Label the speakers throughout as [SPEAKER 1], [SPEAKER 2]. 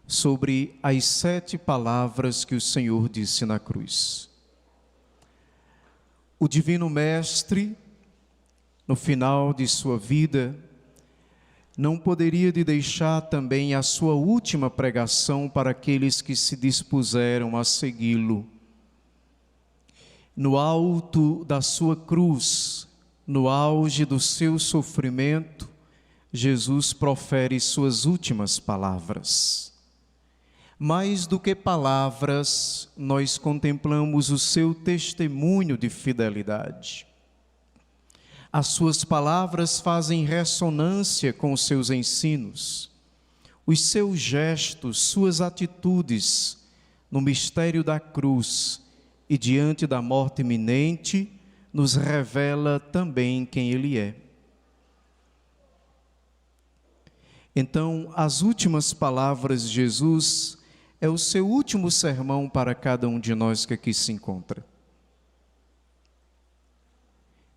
[SPEAKER 1] sobre as 7 palavras que o Senhor disse na cruz. O Divino Mestre, no final de sua vida, não poderia de deixar também a sua última pregação para aqueles que se dispuseram a segui-lo. No alto da sua cruz, no auge do seu sofrimento, Jesus profere suas últimas palavras. Mais do que palavras, nós contemplamos o seu testemunho de fidelidade. As suas palavras fazem ressonância com os seus ensinos. Os seus gestos, suas atitudes, no mistério da cruz e diante da morte iminente, nos revela também quem Ele é. Então, as últimas palavras de Jesus é o seu último sermão para cada um de nós que aqui se encontra.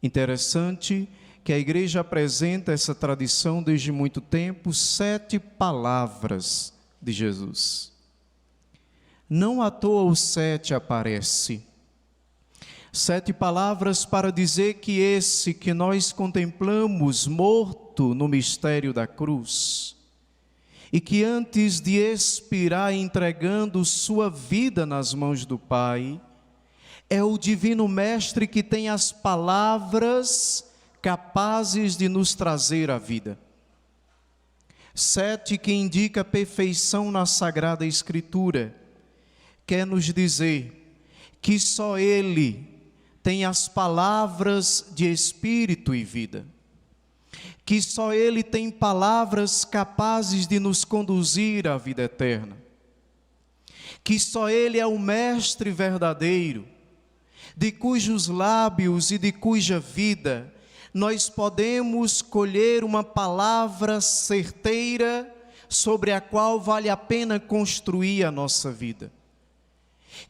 [SPEAKER 1] Interessante que a igreja apresenta essa tradição desde muito tempo, 7 palavras de Jesus. Não à toa o 7 aparece. 7 palavras para dizer que esse que nós contemplamos morto no mistério da cruz, e que antes de expirar entregando sua vida nas mãos do Pai, é o Divino Mestre que tem as palavras capazes de nos trazer a vida. 7 que indica perfeição na Sagrada Escritura, quer nos dizer que só Ele tem as palavras de espírito e vida, que só Ele tem palavras capazes de nos conduzir à vida eterna, que só Ele é o Mestre verdadeiro, de cujos lábios e de cuja vida nós podemos colher uma palavra certeira sobre a qual vale a pena construir a nossa vida.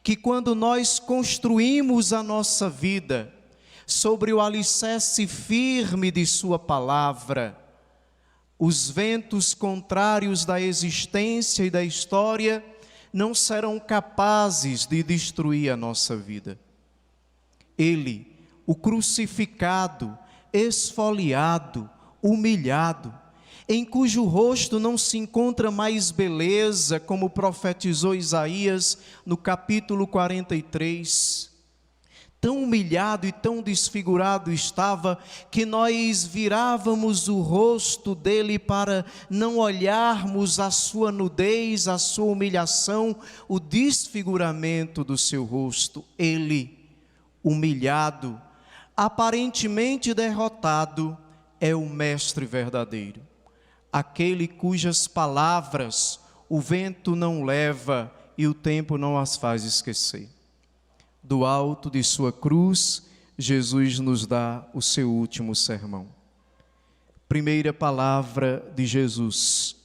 [SPEAKER 1] Que quando nós construímos a nossa vida sobre o alicerce firme de sua palavra, os ventos contrários da existência e da história não serão capazes de destruir a nossa vida. Ele, o crucificado, esfoliado, humilhado, em cujo rosto não se encontra mais beleza, como profetizou Isaías no capítulo 43. Tão humilhado e tão desfigurado estava, que nós virávamos o rosto dele para não olharmos a sua nudez, a sua humilhação, o desfiguramento do seu rosto. Ele, humilhado, aparentemente derrotado, é o Mestre verdadeiro, aquele cujas palavras o vento não leva e o tempo não as faz esquecer. Do alto de sua cruz, Jesus nos dá o seu último sermão. Primeira palavra de Jesus.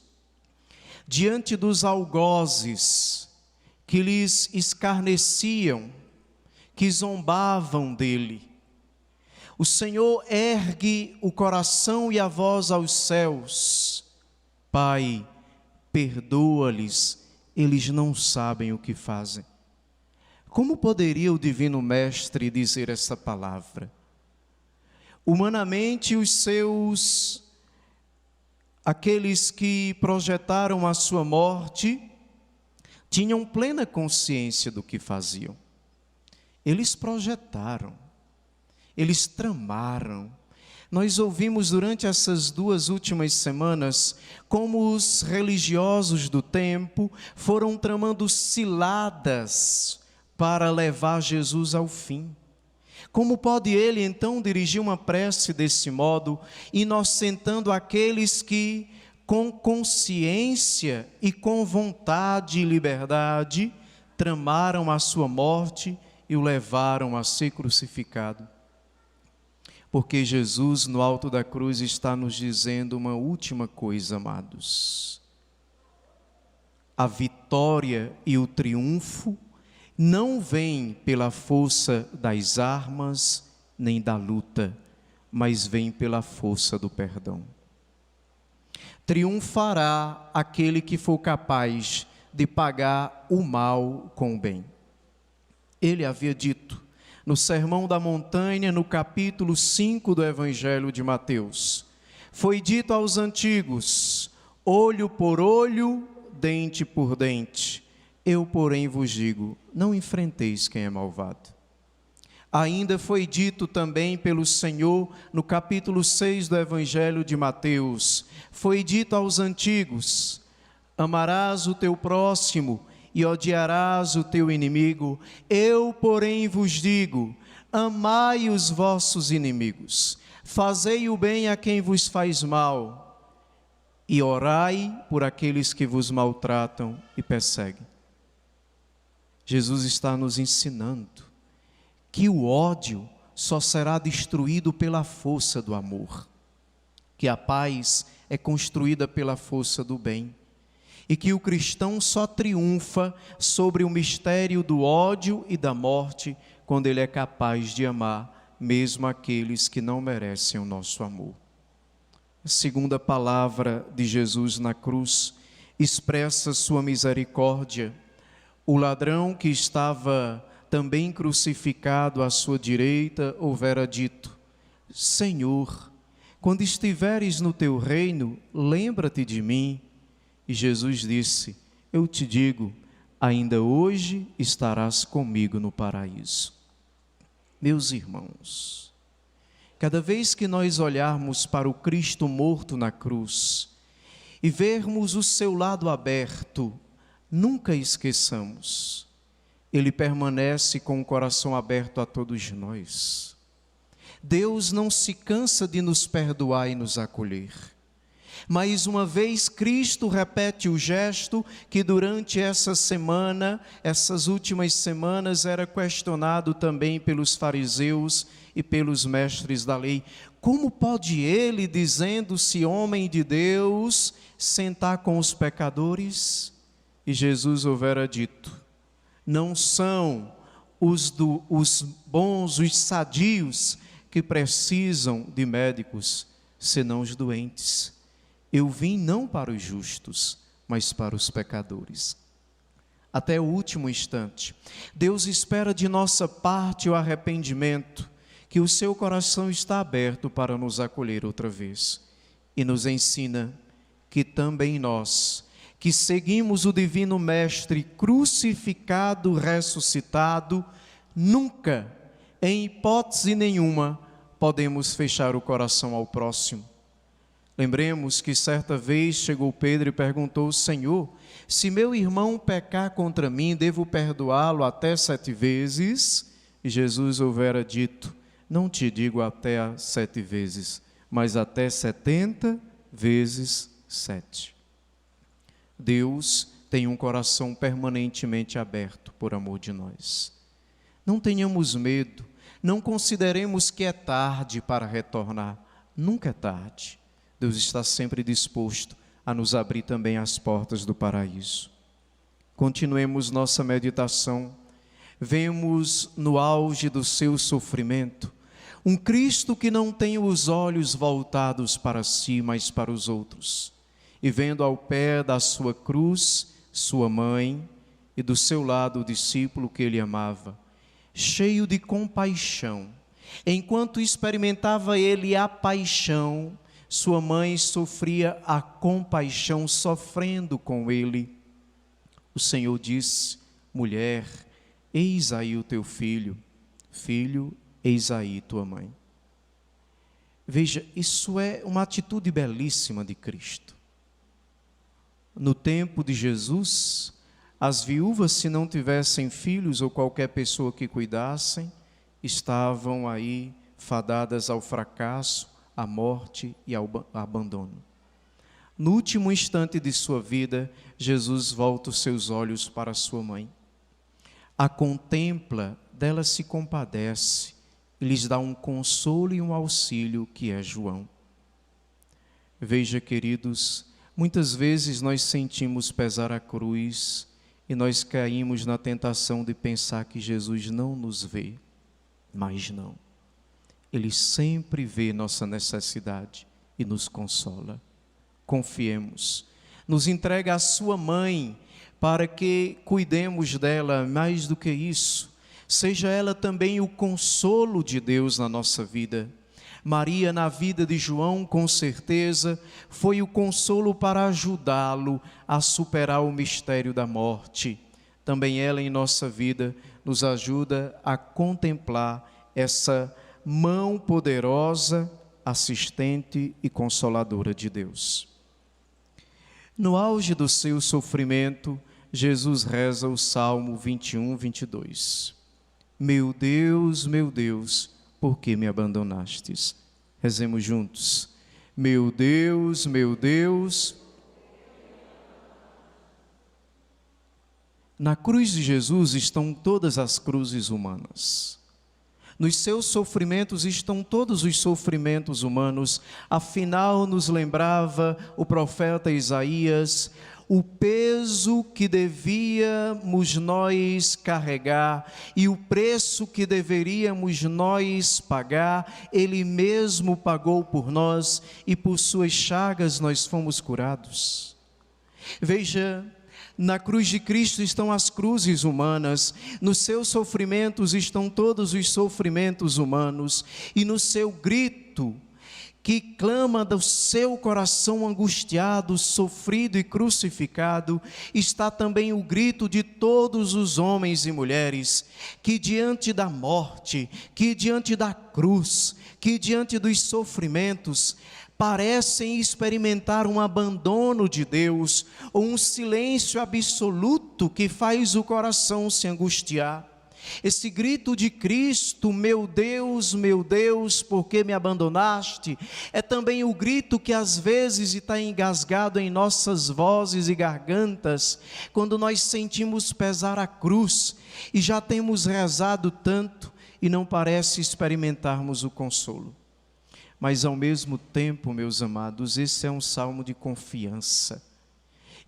[SPEAKER 1] Diante dos algozes que lhes escarneciam, que zombavam dele, o Senhor ergue o coração e a voz aos céus. Pai, perdoa-lhes, eles não sabem o que fazem. Como poderia o Divino Mestre dizer essa palavra? Humanamente, aqueles que projetaram a sua morte, tinham plena consciência do que faziam. Eles projetaram, eles tramaram. Nós ouvimos durante essas 2 últimas semanas como os religiosos do tempo foram tramando ciladas para levar Jesus ao fim. Como pode ele então dirigir uma prece desse modo, inocentando aqueles que, com consciência e com vontade e liberdade, tramaram a sua morte e o levaram a ser crucificado? Porque Jesus, no alto da cruz, está nos dizendo uma última coisa, amados. A vitória e o triunfo não vem pela força das armas nem da luta, mas vem pela força do perdão. Triunfará aquele que for capaz de pagar o mal com o bem. Ele havia dito no Sermão da Montanha, no capítulo 5 do Evangelho de Mateus: foi dito aos antigos, olho por olho, dente por dente. Eu, porém, vos digo, não enfrenteis quem é malvado. Ainda foi dito também pelo Senhor no capítulo 6 do Evangelho de Mateus, foi dito aos antigos, amarás o teu próximo e odiarás o teu inimigo. Eu, porém, vos digo, amai os vossos inimigos, fazei o bem a quem vos faz mal e orai por aqueles que vos maltratam e perseguem. Jesus está nos ensinando que o ódio só será destruído pela força do amor, que a paz é construída pela força do bem, e que o cristão só triunfa sobre o mistério do ódio e da morte quando ele é capaz de amar mesmo aqueles que não merecem o nosso amor. A segunda palavra de Jesus na cruz expressa sua misericórdia. O ladrão que estava também crucificado à sua direita houvera dito: Senhor, quando estiveres no teu reino, lembra-te de mim. E Jesus disse: eu te digo, ainda hoje estarás comigo no paraíso. Meus irmãos, cada vez que nós olharmos para o Cristo morto na cruz e vermos o seu lado aberto, nunca esqueçamos, ele permanece com o coração aberto a todos nós. Deus não se cansa de nos perdoar e nos acolher. Mais uma vez, Cristo repete o gesto que durante essa semana, essas últimas semanas, era questionado também pelos fariseus e pelos mestres da lei. Como pode ele, dizendo-se homem de Deus, sentar com os pecadores? E Jesus houvera dito: não são os bons, os sadios que precisam de médicos, senão os doentes. Eu vim não para os justos, mas para os pecadores. Até o último instante, Deus espera de nossa parte o arrependimento, que o seu coração está aberto para nos acolher outra vez. E nos ensina que também nós, que seguimos o Divino Mestre crucificado, ressuscitado, nunca, em hipótese nenhuma, podemos fechar o coração ao próximo. Lembremos que certa vez chegou Pedro e perguntou: Senhor, se meu irmão pecar contra mim, devo perdoá-lo até 7 vezes? E Jesus houvera dito: não te digo até 7 vezes, mas até 70 vezes 7. Deus tem um coração permanentemente aberto por amor de nós. Não tenhamos medo, não consideremos que é tarde para retornar. Nunca é tarde. Deus está sempre disposto a nos abrir também as portas do paraíso. Continuemos nossa meditação. Vemos no auge do seu sofrimento um Cristo que não tem os olhos voltados para si, mas para os outros. E vendo ao pé da sua cruz sua mãe e do seu lado o discípulo que ele amava, cheio de compaixão, enquanto experimentava ele a paixão, sua mãe sofria a compaixão, sofrendo com ele. O Senhor disse: mulher, eis aí o teu filho. Filho, eis aí tua mãe. Veja, isso é uma atitude belíssima de Cristo. No tempo de Jesus, as viúvas, se não tivessem filhos ou qualquer pessoa que cuidassem, estavam aí fadadas ao fracasso, à morte e ao abandono. No último instante de sua vida, Jesus volta os seus olhos para sua mãe. A contempla, dela se compadece e lhes dá um consolo e um auxílio que é João. Veja, queridos, muitas vezes nós sentimos pesar a cruz e nós caímos na tentação de pensar que Jesus não nos vê, mas não. Ele sempre vê nossa necessidade e nos consola. Confiemos, nos entrega a sua mãe para que cuidemos dela. Mais do que isso, seja ela também o consolo de Deus na nossa vida. Maria, na vida de João, com certeza, foi o consolo para ajudá-lo a superar o mistério da morte. Também ela, em nossa vida, nos ajuda a contemplar essa mão poderosa, assistente e consoladora de Deus. No auge do seu sofrimento, Jesus reza o Salmo 21, 22. Meu Deus, por que me abandonastes? Rezemos juntos. Meu Deus, meu Deus. Na cruz de Jesus estão todas as cruzes humanas. Nos seus sofrimentos estão todos os sofrimentos humanos. Afinal, nos lembrava o profeta Isaías, o peso que devíamos nós carregar e o preço que deveríamos nós pagar, Ele mesmo pagou por nós e por suas chagas nós fomos curados. Veja, na cruz de Cristo estão as cruzes humanas, nos seus sofrimentos estão todos os sofrimentos humanos, e no seu grito, que clama do seu coração angustiado, sofrido e crucificado, está também o grito de todos os homens e mulheres, que diante da morte, que diante da cruz, que diante dos sofrimentos, parecem experimentar um abandono de Deus, ou um silêncio absoluto que faz o coração se angustiar. Esse grito de Cristo, meu Deus, por que me abandonaste? É também o grito que às vezes está engasgado em nossas vozes e gargantas, quando nós sentimos pesar a cruz, e já temos rezado tanto, e não parece experimentarmos o consolo. Mas ao mesmo tempo, meus amados, esse é um salmo de confiança.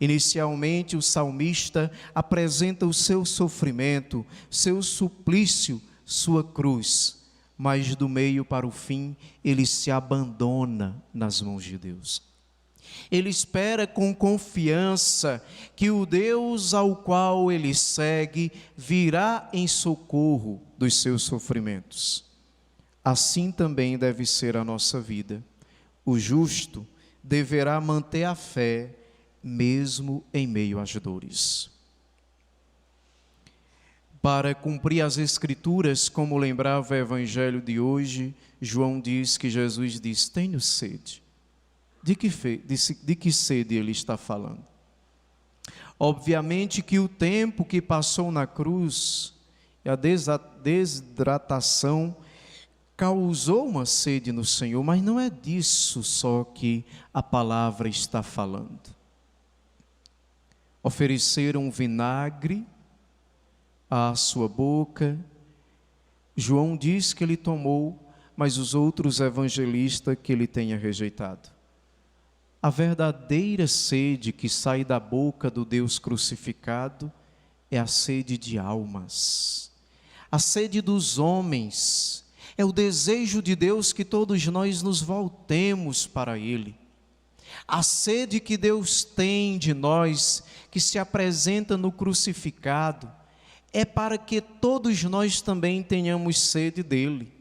[SPEAKER 1] Inicialmente, o salmista apresenta o seu sofrimento, seu suplício, sua cruz, mas do meio para o fim, ele se abandona nas mãos de Deus. Ele espera com confiança que o Deus ao qual ele segue virá em socorro dos seus sofrimentos. Assim também deve ser a nossa vida. O justo deverá manter a fé, mesmo em meio às dores. Para cumprir as Escrituras, como lembrava o Evangelho de hoje, João diz que Jesus diz: tenho sede. De que sede ele está falando? Obviamente que o tempo que passou na cruz, a desidratação, causou uma sede no Senhor, mas não é disso só que a palavra está falando. Ofereceram vinagre à sua boca. João diz que ele tomou, mas os outros evangelistas que ele tenha rejeitado. A verdadeira sede que sai da boca do Deus crucificado é a sede de almas, a sede dos homens. É o desejo de Deus que todos nós nos voltemos para Ele. A sede que Deus tem de nós, que se apresenta no crucificado, é para que todos nós também tenhamos sede dEle.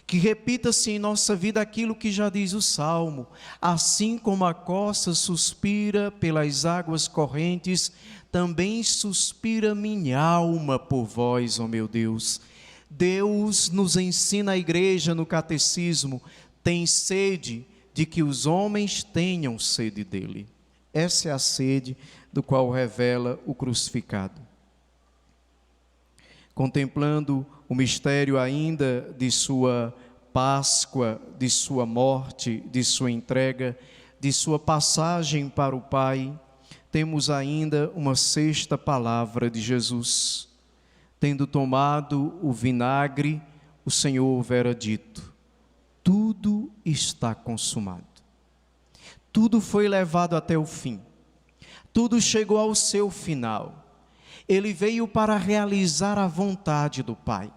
[SPEAKER 1] Que repita-se em nossa vida aquilo que já diz o Salmo: assim como a corça suspira pelas águas correntes, também suspira minha alma por vós, ó meu Deus. Deus nos ensina, a igreja no catecismo, tem sede de que os homens tenham sede dele. Essa é a sede do qual revela o crucificado. Contemplando o mistério ainda de sua Páscoa, de sua morte, de sua entrega, de sua passagem para o Pai, temos ainda uma sexta palavra de Jesus. Tendo tomado o vinagre, o Senhor houvera dito: tudo está consumado. Tudo foi levado até o fim. Tudo chegou ao seu final. Ele veio para realizar a vontade do Pai.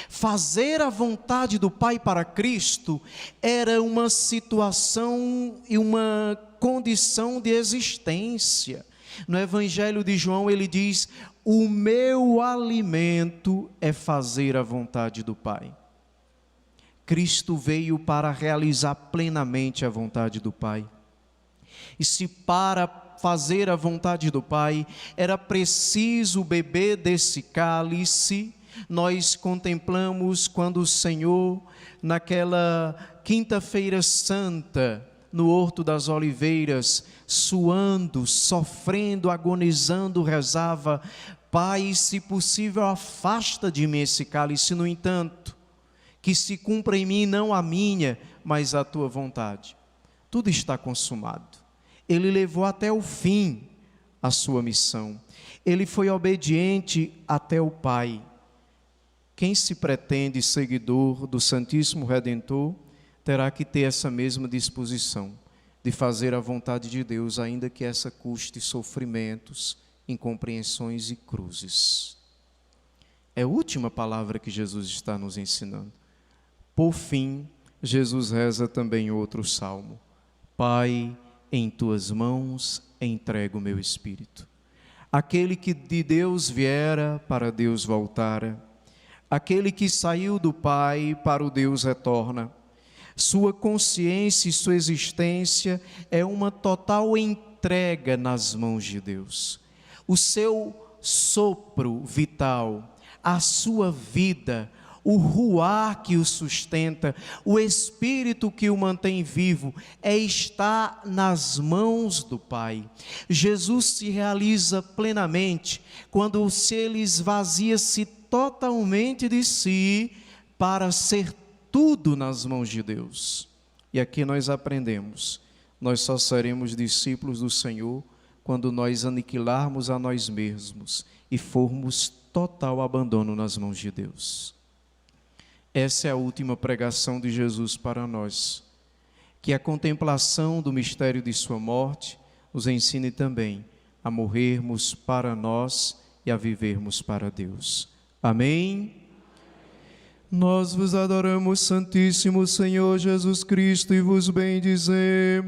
[SPEAKER 1] Fazer a vontade do Pai para Cristo era uma situação e uma condição de existência. No Evangelho de João ele diz: o meu alimento é fazer a vontade do Pai. Cristo veio para realizar plenamente a vontade do Pai. E se para fazer a vontade do Pai era preciso beber desse cálice, nós contemplamos quando o Senhor, naquela quinta-feira santa, no Horto das Oliveiras, suando, sofrendo, agonizando, rezava: Pai, se possível, afasta de mim esse cálice, no entanto, que se cumpra em mim não a minha, mas a tua vontade. Tudo está consumado. Ele levou até o fim a sua missão. Ele foi obediente até o Pai. Quem se pretende seguidor do Santíssimo Redentor terá que ter essa mesma disposição de fazer a vontade de Deus, ainda que essa custe sofrimentos, incompreensões e cruzes. É a última palavra que Jesus está nos ensinando. Por fim, Jesus reza também outro salmo: Pai, em tuas mãos entrego o meu espírito. Aquele que de Deus viera, para Deus voltara. Aquele que saiu do Pai, para o Deus retorna. Sua consciência e sua existência é uma total entrega nas mãos de Deus. O seu sopro vital, a sua vida, o ruar que o sustenta, o espírito que o mantém vivo, está nas mãos do Pai. Jesus se realiza plenamente quando ele esvazia-se totalmente de si para ser tudo nas mãos de Deus. E aqui nós aprendemos: nós só seremos discípulos do Senhor quando nós aniquilarmos a nós mesmos e formos total abandono nas mãos de Deus. Essa é a última pregação de Jesus para nós. Que a contemplação do mistério de sua morte nos ensine também a morrermos para nós e a vivermos para Deus. Amém? Nós vos adoramos, Santíssimo Senhor Jesus Cristo, e vos bendizemos.